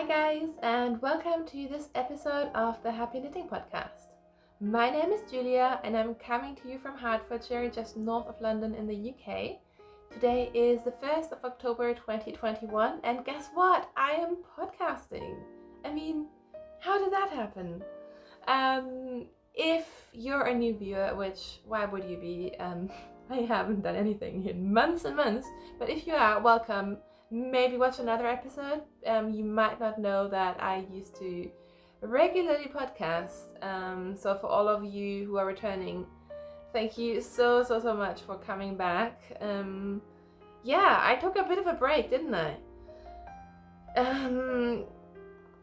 Hi guys, and welcome to this episode of the Happy Knitting Podcast. My name is Julia and I'm coming to you from Hertfordshire, just north of London in the UK. Today is the 1st of October 2021 and guess what? I am podcasting. I mean, how did that happen? If you're a new viewer, which why would you be? I haven't done anything in months and months, but if you are, welcome. Maybe watch another episode. You might not know that I used to regularly podcast. So for all of you who are returning, thank you so much for coming back. Yeah, I took a bit of a break, didn't I?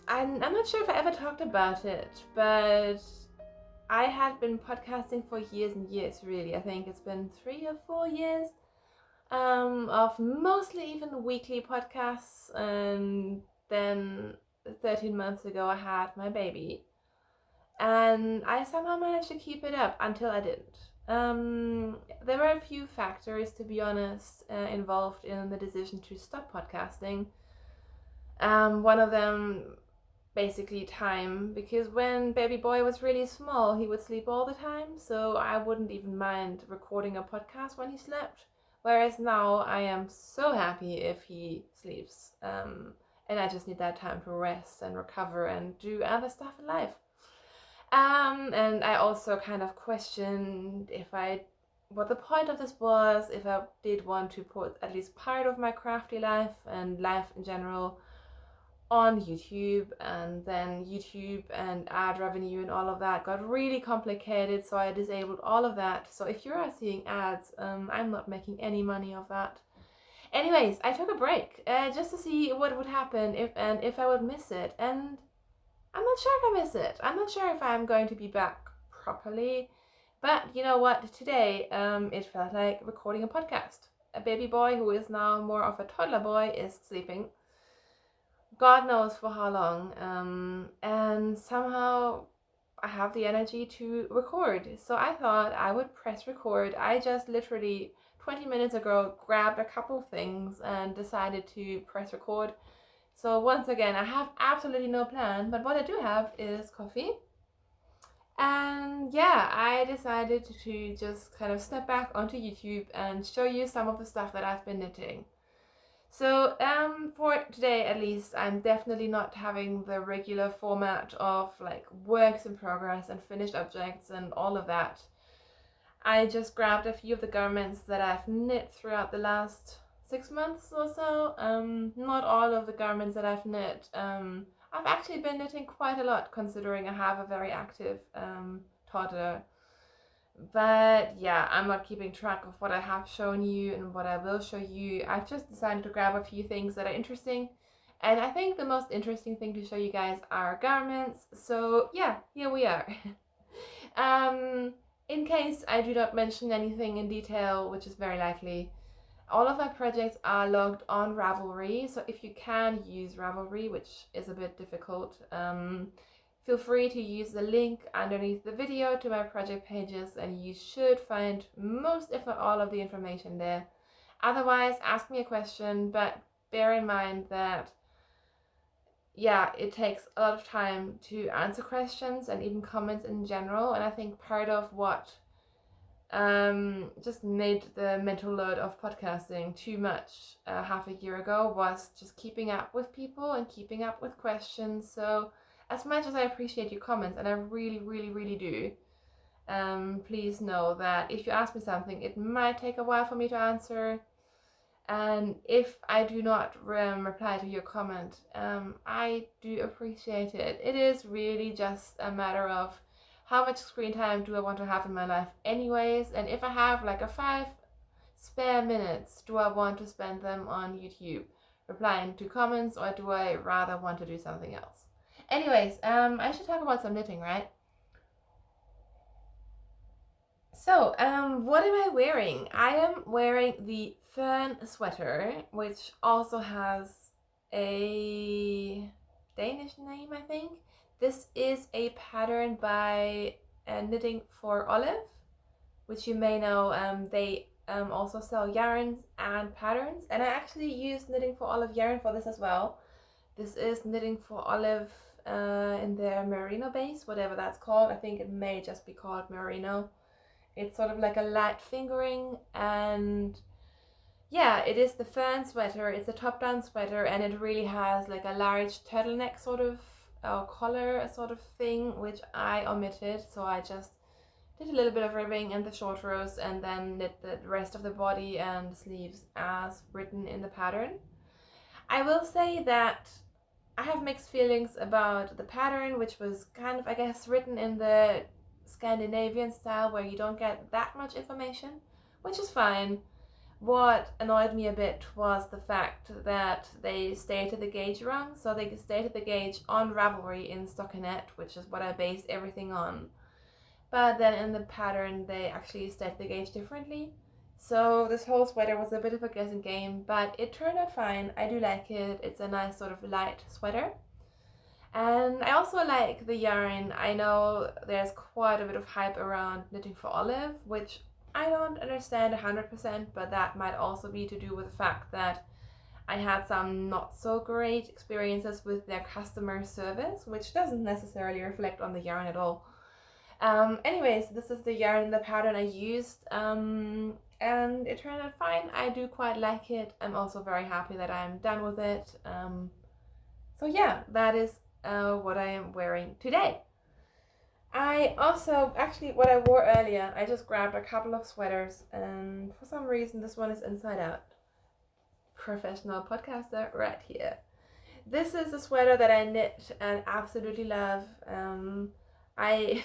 I'm not sure if I ever talked about it, but I had been podcasting for years and years, really. I think it's been 3 or 4 years. Of mostly even weekly podcasts, and then 13 months ago I had my baby and I somehow managed to keep it up until I didn't. There were a few factors, to be honest, involved in the decision to stop podcasting. One of them basically time, because when baby boy was really small he would sleep all the time, so I wouldn't even mind recording a podcast when he slept. Whereas now I am so happy if he sleeps, and I just need that time to rest and recover and do other stuff in life. And I also kind of questioned what the point of this was, if I did want to put at least part of my crafty life and life in general on YouTube, and then YouTube and ad revenue and all of that got really complicated, so I disabled all of that. So if you are seeing ads, I'm not making any money of that. Anyways, I took a break just to see what would happen if I would miss it, and I'm not sure if I miss it. I'm not sure if I'm going to be back properly, but you know what? Today it felt like recording a podcast. A baby boy who is now more of a toddler boy is sleeping. God knows for how long, and somehow I have the energy to record. So I thought I would press record. I just literally 20 minutes ago grabbed a couple things and decided to press record. So once again, I have absolutely no plan, but what I do have is coffee. And yeah, I decided to just kind of step back onto YouTube and show you some of the stuff that I've been knitting. So for today at least, I'm definitely not having the regular format of like works in progress and finished objects and all of that. I just grabbed a few of the garments that I've knit throughout the last 6 months or so. Not all of the garments that I've knit. I've actually been knitting quite a lot, considering I have a very active toddler. But yeah, I'm not keeping track of what I have shown you and what I will show you. I've just decided to grab a few things that are interesting. And I think the most interesting thing to show you guys are garments. So yeah, here we are. In case I do not mention anything in detail, which is very likely, all of my projects are logged on Ravelry. So if you can use Ravelry, which is a bit difficult, feel free to use the link underneath the video to my project pages, and you should find most, if not all, of the information there. Otherwise, ask me a question, but bear in mind that, yeah, it takes a lot of time to answer questions and even comments in general, and I think part of what just made the mental load of podcasting too much half a year ago was just keeping up with people and keeping up with questions. So as much as I appreciate your comments, and I really do, please know that if you ask me something, it might take a while for me to answer. And if I do not reply to your comment, I do appreciate it. It is really just a matter of how much screen time do I want to have in my life anyways, and if I have like a 5 spare minutes, do I want to spend them on YouTube replying to comments, or do I rather want to do something else? Anyways, I should talk about some knitting, right? So, what am I wearing? I am wearing the Fern Sweater, which also has a Danish name, I think. This is a pattern by Knitting for Olive, which you may know. They also sell yarns and patterns, and I actually used Knitting for Olive yarn for this as well, This is Knitting for Olive in their merino base, whatever that's called. I think it may just be called merino. It's sort of like a light fingering, and yeah, it is the Fern Sweater. It's a top-down sweater, and it really has like a large turtleneck sort of collar sort of thing, which I omitted. So I just did a little bit of ribbing and the short rows, and then knit the rest of the body and sleeves as written in the pattern. I will say that I have mixed feelings about the pattern, which was kind of, I guess, written in the Scandinavian style where you don't get that much information, which is fine. What annoyed me a bit was the fact that they stated the gauge wrong. So they stated the gauge on Ravelry in stockinette, which is what I based everything on. But then in the pattern, they actually stated the gauge differently. So this whole sweater was a bit of a guessing game, but it turned out fine. I do like it. It's a nice sort of light sweater. And I also like the yarn. I know there's quite a bit of hype around Knitting for Olive, which I don't understand 100%, but that might also be to do with the fact that I had some not so great experiences with their customer service, which doesn't necessarily reflect on the yarn at all. Anyways, this is the yarn in the pattern I used, and it turned out fine. I do quite like it. I'm also very happy that I'm done with it. So yeah, that is what I am wearing today. I also, actually what I wore earlier, I just grabbed a couple of sweaters, and for some reason this one is inside out. Professional podcaster right here. This is a sweater that I knit and absolutely love. I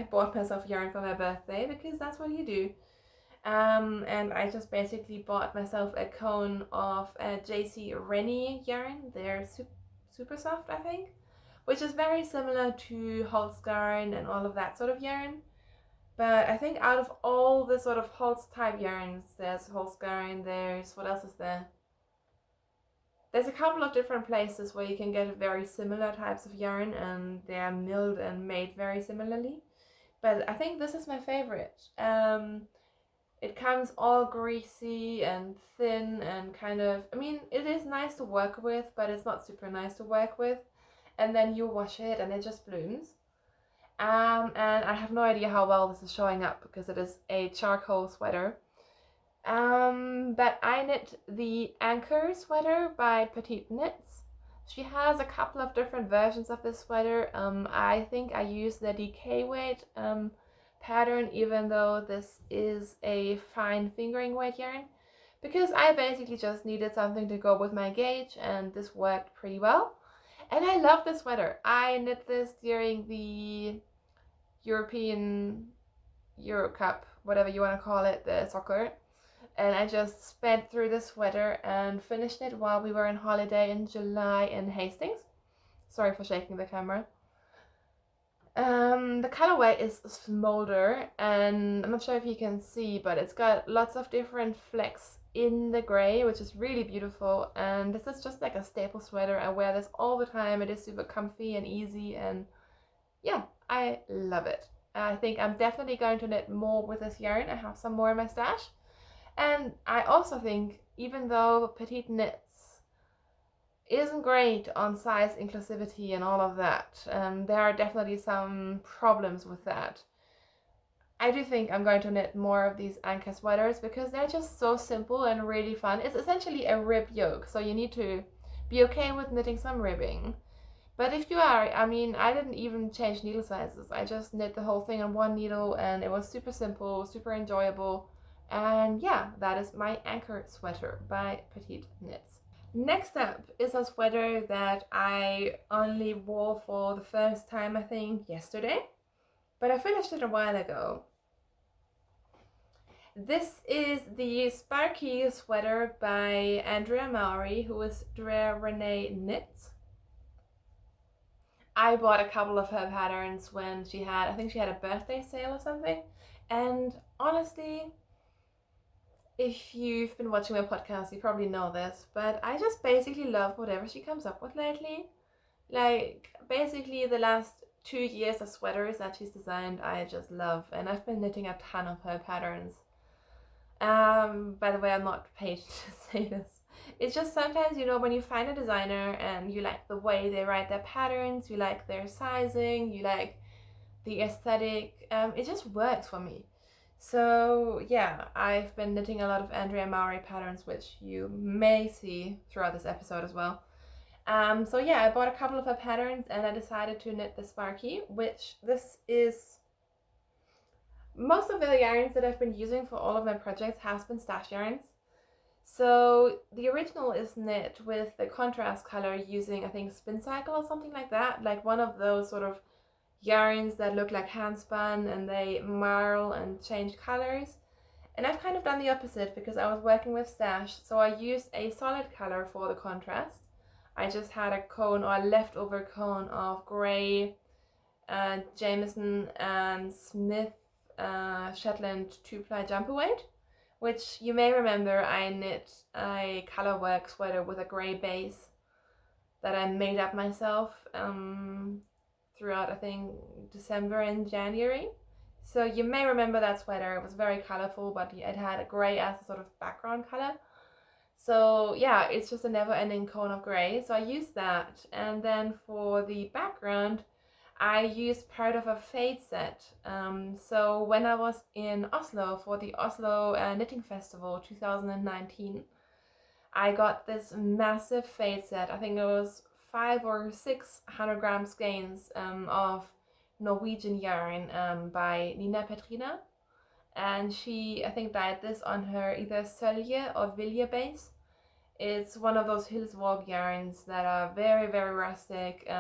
bought myself yarn for my birthday because that's what you do. And I just basically bought myself a cone of JC Rennie yarn. They're super soft, I think, which is very similar to Holst yarn and all of that sort of yarn. But I think out of all the sort of Holst type yarns, there's Holst yarn, there's, what else is there? There's a couple of different places where you can get very similar types of yarn, and they are milled and made very similarly. But I think this is my favorite. It comes all greasy and thin and kind of, I mean, it is nice to work with, but it's not super nice to work with. And then you wash it and it just blooms. And I have no idea how well this is showing up because it is a charcoal sweater. But I knit the Anchor sweater by Petite knits. She has a couple of different versions of this sweater. I think I use the DK weight pattern, even though this is a fine fingering weight yarn, because I basically just needed something to go with my gauge, and this worked pretty well. And I love this sweater. I knit this during the Euro Cup, whatever you want to call it, the soccer. And I just sped through the sweater and finished it while we were on holiday in July in Hastings. Sorry for shaking the camera. The colorway is Smolder, and I'm not sure if you can see, but it's got lots of different flecks in the gray, which is really beautiful. And this is just like a staple sweater. I wear this all the time. It is super comfy and easy, and yeah, I love it. I think I'm definitely going to knit more with this yarn. I have some more in my stash. And I also think, even though Petite knits isn't great on size inclusivity and all of that, there are definitely some problems with that. I do think I'm going to knit more of these Anchor sweaters because they're just so simple and really fun. It's essentially a rib yoke, so you need to be okay with knitting some ribbing. But if you are, I mean, I didn't even change needle sizes. I just knit the whole thing on one needle, and it was super simple, super enjoyable. And yeah, that is my Anchor sweater by Petite knits. Next up is a sweater that I only wore for the first time, I think, yesterday, but I finished it a while ago. This is the Sparky sweater by Andrea Mowry, who is Drea Renee Knits. I bought a couple of her patterns when she had, I think she had a birthday sale or something, and honestly, if you've been watching my podcast, you probably know this, but I just basically love whatever she comes up with lately. Like, basically the last 2 years of sweaters that she's designed, I just love, and I've been knitting a ton of her patterns. By the way, I'm not paid to say this. It's just sometimes, when you find a designer and you like the way they write their patterns, you like their sizing, you like the aesthetic, it just works for me. So yeah, I've been knitting a lot of Andrea Mowry patterns, which you may see throughout this episode as well. So yeah, I bought a couple of her patterns and I decided to knit the Sparky, which this is, most of the yarns that I've been using for all of my projects has been stash yarns. So the original is knit with the contrast color using, I think, Spin Cycle or something like that, like one of those sort of yarns that look like hand spun and they marl and change colors. And I've kind of done the opposite because I was working with stash, so I used a solid color for the contrast. I just had a cone or a leftover cone of grey Jameson and Smith Shetland 2-ply jumper weight, which you may remember I knit a colorwork sweater with a grey base that I made up myself throughout, I think, December and January. So you may remember that sweater. It was very colorful, but it had a grey as a sort of background color. So yeah, it's just a never-ending cone of grey. So I used that, and then for the background, I used part of a fade set. So when I was in Oslo for the Oslo Knitting Festival 2019, I got this massive fade set. I think it was 500 or 600 gram skeins of Norwegian yarn by Nina Petrina. And she, I think, dyed this on her either Sølje or Vilje base. It's one of those Hillsvåg yarns that are very, very rustic,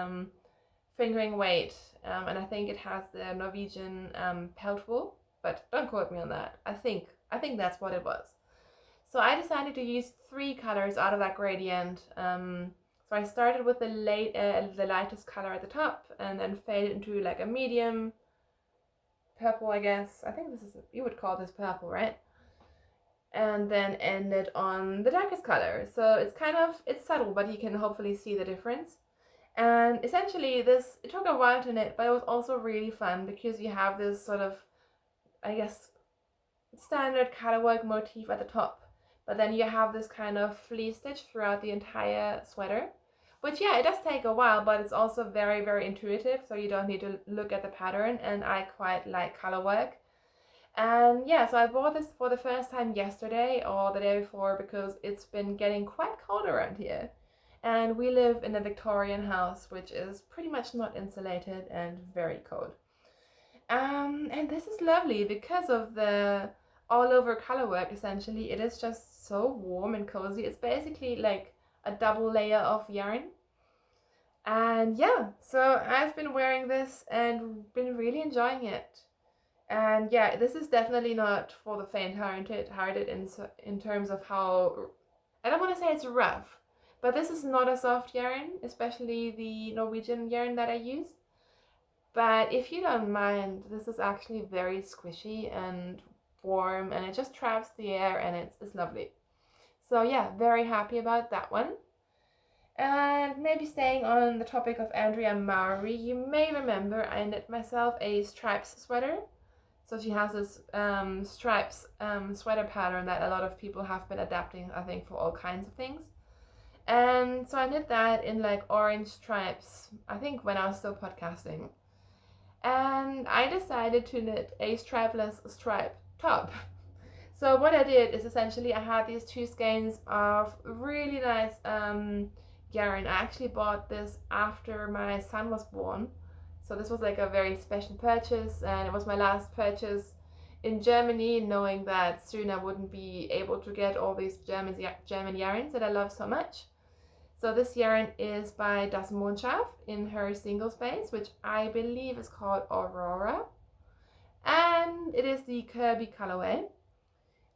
fingering weight, and I think it has the Norwegian pelt wool, but don't quote me on that. I think that's what it was. So I decided to use 3 colors out of that gradient. So I started with the lightest color at the top, and then faded into like a medium purple, I guess. I think this is, you would call this purple, right? And then ended on the darkest color. So it's subtle, but you can hopefully see the difference. And essentially it took a while to knit, but it was also really fun because you have this sort of, I guess, standard colorwork motif at the top, but then you have this kind of fleece stitch throughout the entire sweater, which, yeah, it does take a while, but it's also very, very intuitive, so you don't need to look at the pattern, and I quite like colorwork. And yeah, so I bought this for the first time yesterday or the day before because it's been getting quite cold around here. And we live in a Victorian house, which is pretty much not insulated and very cold. And this is lovely because of the all over colorwork. Essentially, it is just so warm and cozy. It's basically like a double layer of yarn. And yeah, so I've been wearing this and been really enjoying it. And yeah, this is definitely not for the faint-hearted in terms of how, I don't want to say it's rough, but this is not a soft yarn, especially the Norwegian yarn that I use. But if you don't mind, this is actually very squishy and warm, and it just traps the air, and it's lovely. So yeah, very happy about that one. And maybe staying on the topic of Andrea Mowry, you may remember I knit myself a stripes sweater. So she has this stripes sweater pattern that a lot of people have been adapting, I think, for all kinds of things. And so I knit that in like orange stripes, I think when I was still podcasting. And I decided to knit a stripeless stripe top. So what I did is essentially I had these 2 skeins of really nice yarn. I actually bought this after my son was born. So this was like a very special purchase, and it was my last purchase in Germany, knowing that soon I wouldn't be able to get all these German yarns that I love so much. So this yarn is by Das Mondschaf in her single space, which I believe is called Aurora. And it is the Kirby colorway.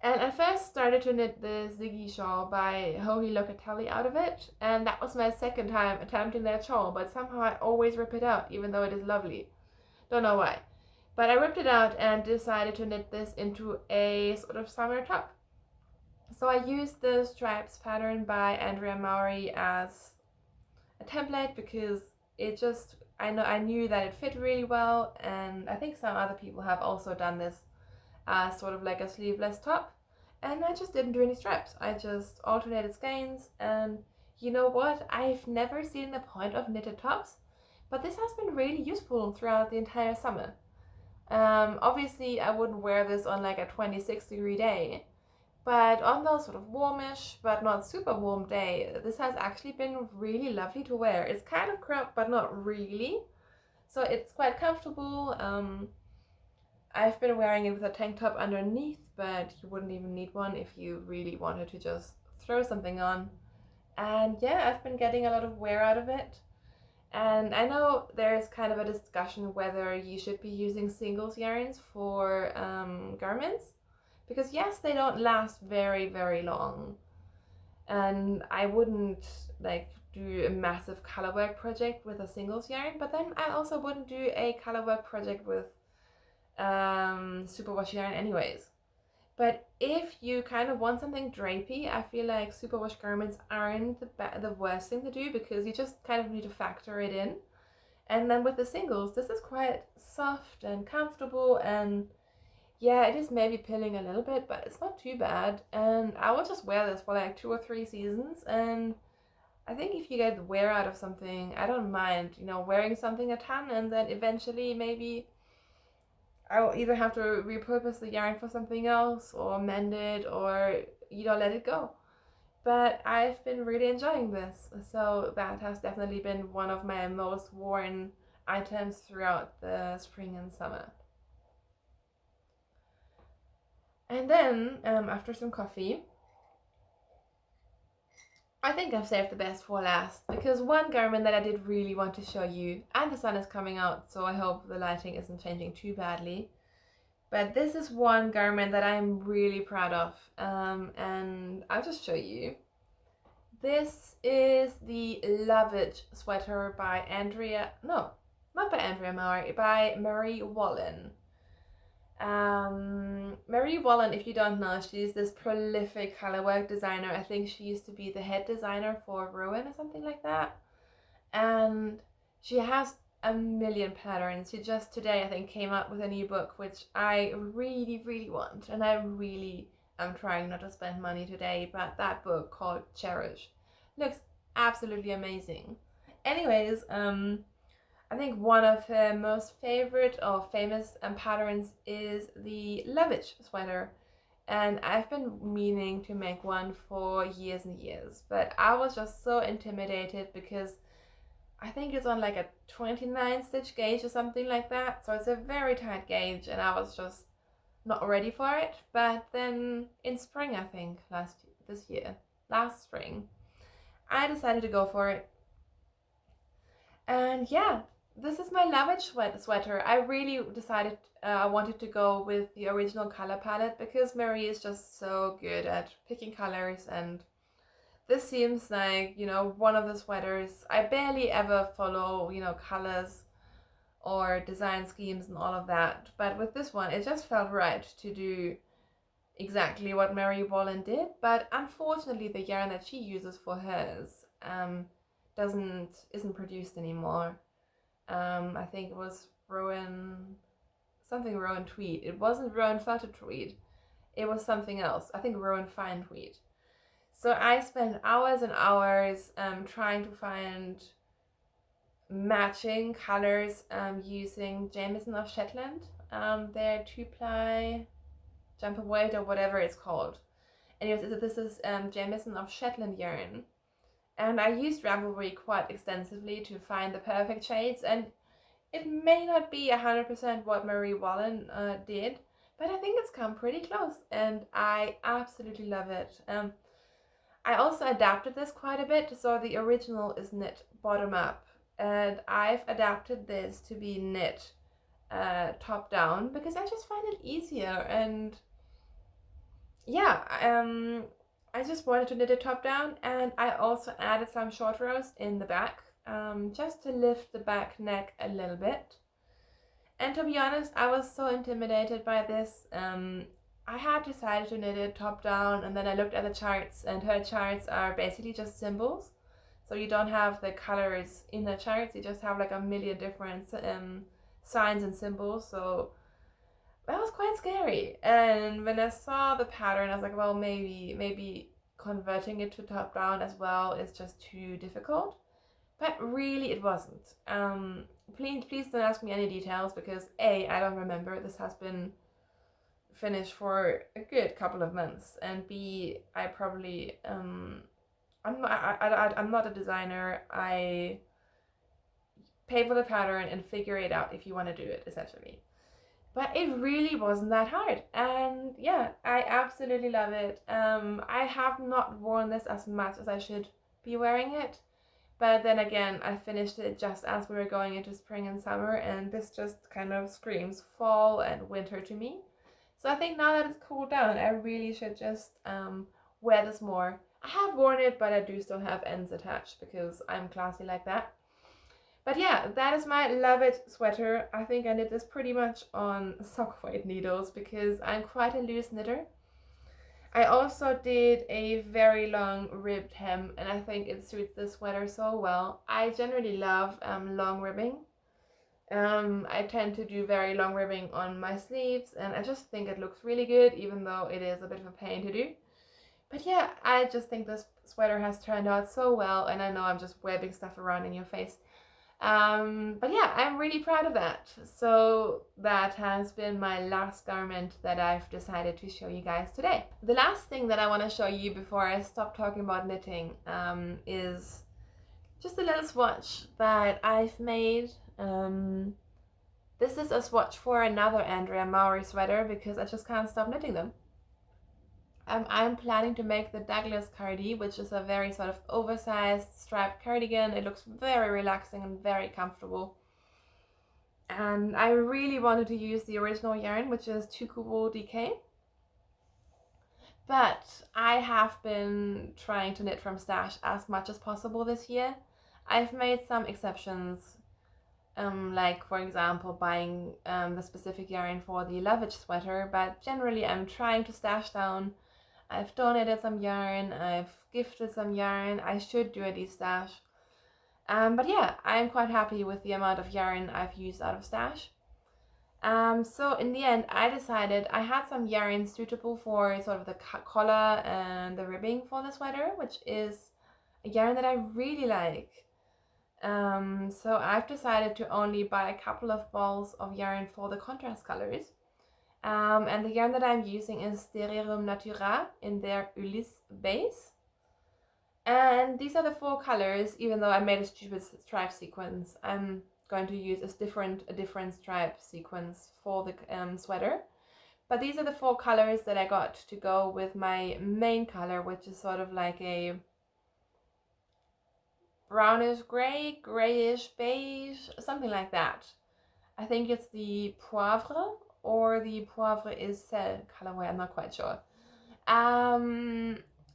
And I first started to knit the Ziggy shawl by Joji Locatelli out of it, and that was my second time attempting that shawl, but somehow I always rip it out, even though it is lovely. Don't know why. But I ripped it out and decided to knit this into a sort of summer top. So I used the stripes pattern by Andrea Mowry as a template because it just, I knew that it fit really well, and I think some other people have also done this as sort of like a sleeveless top. and I just didn't do any straps. I just alternated skeins, and you know what? I've never seen the point of knitted tops, but this has been really useful throughout the entire summer. Obviously, I wouldn't wear this on like a 26-degree day, but on those sort of warmish but not super warm day, this has actually been really lovely to wear. It's kind of cropped, but not really, so it's quite comfortable. I've been wearing it with a tank top underneath, but you wouldn't even need one if you really wanted to just throw something on. And yeah, I've been getting a lot of wear out of it. And I know there's kind of a discussion whether you should be using singles yarns for garments, because yes, they don't last very, very long. And I wouldn't like do a massive colorwork project with a singles yarn, but then I also wouldn't do a colorwork project with superwash yarn anyways. But if you kind of want something drapey, I feel like superwash garments aren't the worst thing to do, because you just kind of need to factor it in. And then with the singles, this is quite soft and comfortable, and yeah, it is maybe pilling a little bit, but it's not too bad. And I will just wear this for like 2 or 3 seasons, and I think if you get wear out of something, I don't mind, wearing something a ton, and then eventually maybe I'll either have to repurpose the yarn for something else or mend it or, let it go. But I've been really enjoying this. So that has definitely been one of my most worn items throughout the spring and summer. And then, after some coffee, I think I've saved the best for last, because one garment that I did really want to show you, and the sun is coming out, so I hope the lighting isn't changing too badly. But this is one garment that I'm really proud of, and I'll just show you. This is the Lovage Sweater by Andrea, no, not by Andrea Mowry, by Mowry Wallen. Mowry Wallen, if you don't know, she's this prolific colorwork designer. I think she used to be the head designer for Rowan or something like that. And she has a million patterns. She just today, I think, came out with a new book, which I really, really want. And I really am trying not to spend money today, but that book called Cherish looks absolutely amazing. Anyways, I think one of her most favorite or famous patterns is the Lovage Sweater. And I've been meaning to make one for years and years, but I was just so intimidated because I think it's on like a 29 stitch gauge or something like that. So it's a very tight gauge, and I was just not ready for it. But then in spring, I think last spring, I decided to go for it. And yeah, this is my Lovage sweater. I really decided I wanted to go with the original color palette, because Mowry is just so good at picking colors, and this seems like, one of the sweaters. I barely ever follow, colors or design schemes and all of that. But with this one, it just felt right to do exactly what Mowry Wallen did. But unfortunately, the yarn that she uses for hers isn't produced anymore. I think it was Rowan tweed. It wasn't Rowan felted tweed. It was something else. I think Rowan fine tweed. So I spent hours and hours trying to find matching colors using Jameson of Shetland, their 2-ply jumper weight or whatever it's called. Anyways, this is Jameson of Shetland yarn. And I used Ravelry quite extensively to find the perfect shades, and it may not be 100% what Mowry Wallen did, but I think it's come pretty close, and I absolutely love it. I also adapted this quite a bit, so the original is knit bottom up, and I've adapted this to be knit top down, because I just find it easier. And yeah, I just wanted to knit it top down, and I also added some short rows in the back, just to lift the back neck a little bit. And to be honest, I was so intimidated by this. I had decided to knit it top down, and then I looked at the charts, and her charts are basically just symbols. So you don't have the colors in the charts, you just have like a million different signs and symbols. So that was quite scary. And when I saw the pattern, I was like, well, maybe converting it to top down as well is just too difficult. But really, it wasn't. Please don't ask me any details because A, I don't remember. This has been finished for a good couple of months, and B, I probably I'm not a designer. I pay for the pattern and figure it out if you want to do it, essentially. But it really wasn't that hard, and yeah, I absolutely love it. I have not worn this as much as I should be wearing it, but then again, I finished it just as we were going into spring and summer, and this just kind of screams fall and winter to me. So I think now that it's cooled down, I really should just wear this more. I have worn it, but I do still have ends attached because I'm classy like that. But yeah, that is my Lovage sweater. I think I knit this pretty much on sock weight needles because I'm quite a loose knitter. I also did a very long ribbed hem, and I think it suits this sweater so well. I generally love long ribbing. I tend to do very long ribbing on my sleeves, and I just think it looks really good, even though it is a bit of a pain to do. But yeah, I just think this sweater has turned out so well, and I know I'm just webbing stuff around in your face. But yeah, I'm really proud of that. So that has been my last garment that I've decided to show you guys today. The last thing that I want to show you before I stop talking about knitting is just a little swatch that I've made. This is a swatch for another Andrea Mowry sweater because I just can't stop knitting them. I'm planning to make the Douglas cardi, which is a very sort of oversized striped cardigan. It looks very relaxing and very comfortable. And I really wanted to use the original yarn, which is Tukubo DK. But I have been trying to knit from stash as much as possible this year. I've made some exceptions, like for example buying the specific yarn for the Lovage sweater, but generally I'm trying to stash down. I've donated some yarn, I've gifted some yarn, I should do a de-stash. But yeah, I'm quite happy with the amount of yarn I've used out of stash. So in the end, I decided I had some yarn suitable for sort of the collar and the ribbing for the sweater, which is a yarn that I really like. So I've decided to only buy a couple of balls of yarn for the contrast colors. And the yarn that I'm using is Stereo Natura in their Ulysse base. And these are the 4 colors, even though I made a stupid stripe sequence. I'm going to use a different stripe sequence for the sweater. But these are the 4 colors that I got to go with my main color, which is sort of like a brownish gray, grayish beige, something like that. I think it's the Poivre or the Poivre is Sel colorway, I'm not quite sure.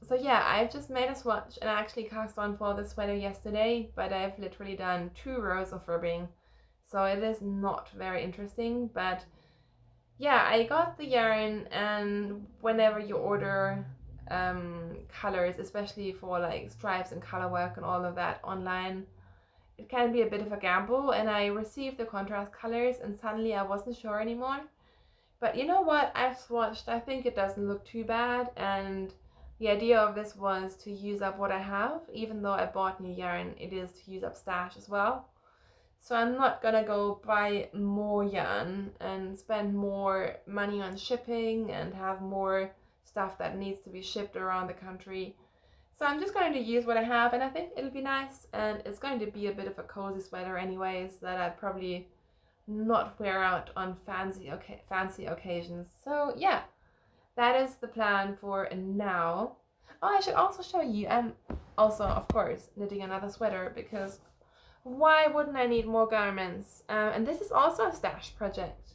So yeah, I've just made a swatch and I actually cast on for the sweater yesterday, but I've literally done 2 rows of ribbing, so it is not very interesting. But yeah, I got the yarn, and whenever you order colors, especially for like stripes and color work and all of that online, it can be a bit of a gamble, and I received the contrast colors and suddenly I wasn't sure anymore. But you know what, I've swatched, I think it doesn't look too bad, and the idea of this was to use up what I have. Even though I bought new yarn, it is to use up stash as well. So I'm not gonna go buy more yarn and spend more money on shipping and have more stuff that needs to be shipped around the country. So I'm just going to use what I have, and I think it'll be nice, and it's going to be a bit of a cozy sweater anyways that I'd probably not wear out on fancy occasions. So yeah, that is the plan for now. Oh, I should also show you, I'm also of course knitting another sweater because why wouldn't I need more garments? And this is also a stash project.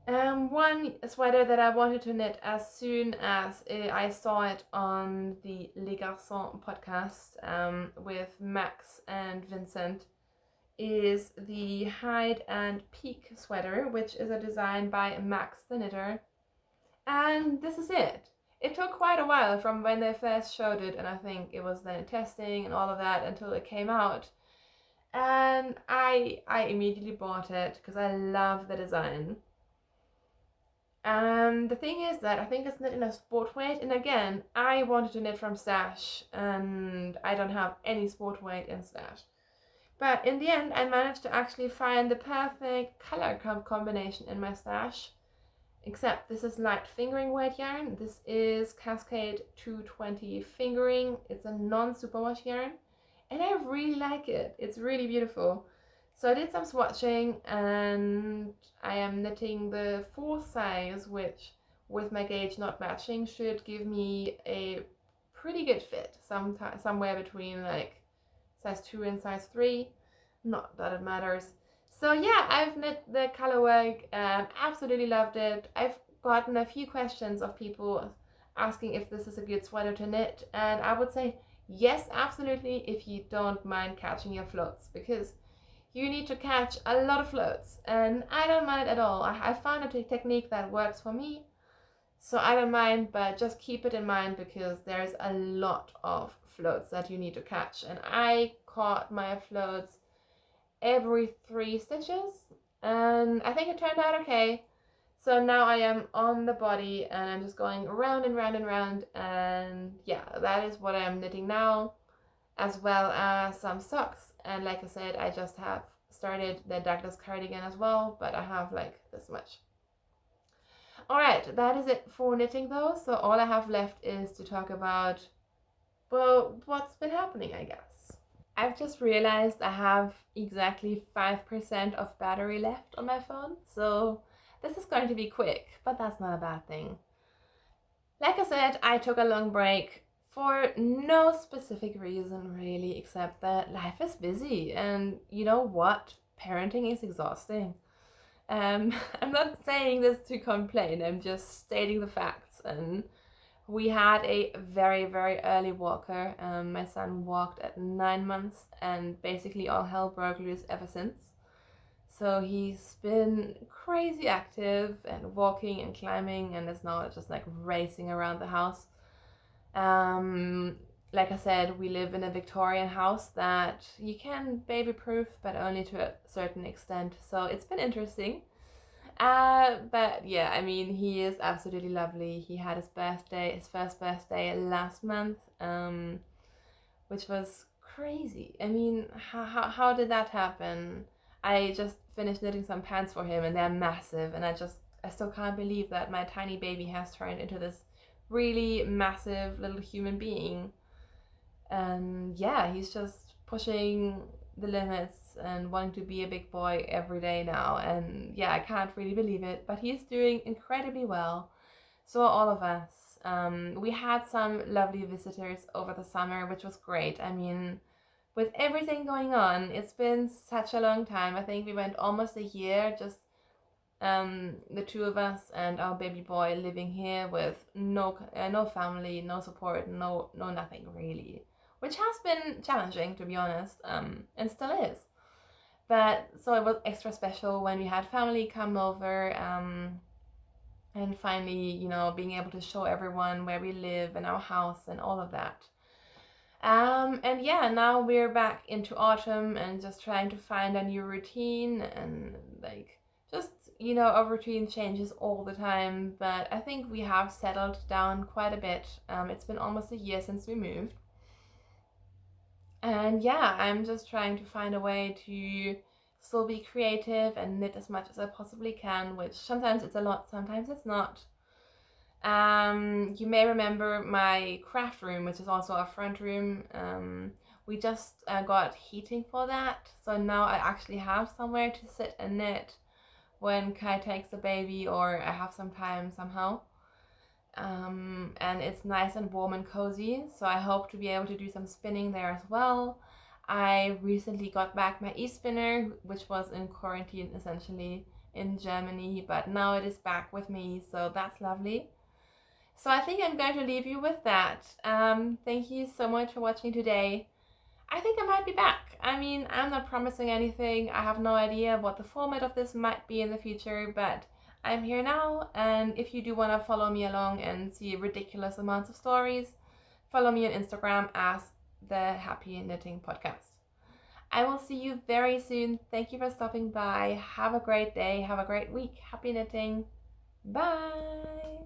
One sweater that I wanted to knit as soon as I saw it on the Les Garçons podcast with Max and Vincent is the Hide and Peak sweater, which is a design by Max the Knitter. And this is it. It took quite a while from when they first showed it, and I think it was then testing and all of that until it came out. And I immediately bought it because I love the design. The thing is that I think it's knit in a sport weight, and again, I wanted to knit from stash, and I don't have any sport weight in stash. But in the end, I managed to actually find the perfect color combination in my stash. Except this is light fingering weight yarn. This is Cascade 220 fingering. It's a non-superwash yarn, and I really like it. It's really beautiful. So I did some swatching, and I am knitting the 4th size, which with my gauge not matching should give me a pretty good fit. Somewhere between like size 2 and size 3. Not that it matters. So yeah, I've knit the colorwork and absolutely loved it. I've gotten a few questions of people asking if this is a good sweater to knit, and I would say yes, absolutely, if you don't mind catching your floats, because you need to catch a lot of floats, and I don't mind at all. I found a technique that works for me, so I don't mind, but just keep it in mind because there's a lot of floats that you need to catch, and I caught my floats every 3 stitches, and I think it turned out okay. So now I am on the body, and I'm just going round and round and round, and yeah, that is what I am knitting now, as well as some socks. And like I said, I just have started the Douglas cardigan as well, but I have like this much. Alright, that is it for knitting though, so all I have left is to talk about, well, what's been happening, I guess. I've just realized I have exactly 5% of battery left on my phone, so this is going to be quick, but that's not a bad thing. Like I said, I took a long break for no specific reason really, except that life is busy, and you know what? Parenting is exhausting. I'm not saying this to complain, I'm just stating the facts. And we had a very, very early walker. My son walked at 9 months, and basically all hell broke loose ever since. So he's been crazy active and walking and climbing, and is now just like racing around the house. Like I said, we live in a Victorian house that you can baby proof, but only to a certain extent. So it's been interesting. But yeah, I mean, he is absolutely lovely. He had his first birthday last month, which was crazy. I mean, how did that happen? I just finished knitting some pants for him, and they're massive, and I still can't believe that my tiny baby has turned into this really massive little human being. And yeah, he's just pushing the limits and wanting to be a big boy every day now, and yeah, I can't really believe it, but he's doing incredibly well. So are all of us. We had some lovely visitors over the summer, which was great. I mean, with everything going on, it's been such a long time. I think we went almost a year, just the 2 of us and our baby boy living here with no family, no support, no nothing really, which has been challenging, to be honest, and still is. But so it was extra special when we had family come over, and finally, you know, being able to show everyone where we live and our house and all of that. And yeah, now we're back into autumn and just trying to find a new routine, and like just, you know, our routine changes all the time, but I think we have settled down quite a bit. It's been almost a year since we moved. And yeah, I'm just trying to find a way to still be creative and knit as much as I possibly can, which sometimes it's a lot, sometimes it's not. You may remember my craft room, which is also our front room. We just got heating for that, so now I actually have somewhere to sit and knit when Kai takes the baby or I have some time somehow. And it's nice and warm and cozy, so I hope to be able to do some spinning there as well. I recently got back my e-spinner, which was in quarantine essentially in Germany, but now it is back with me, so that's lovely. So I think I'm going to leave you with that. Thank you so much for watching today. I think I might be back. I mean, I'm not promising anything. I have no idea what the format of this might be in the future, but I'm here now, and if you do want to follow me along and see ridiculous amounts of stories, follow me on Instagram as TheHappyKnittingPodcast. I will see you very soon. Thank you for stopping by. Have a great day. Have a great week. Happy knitting. Bye!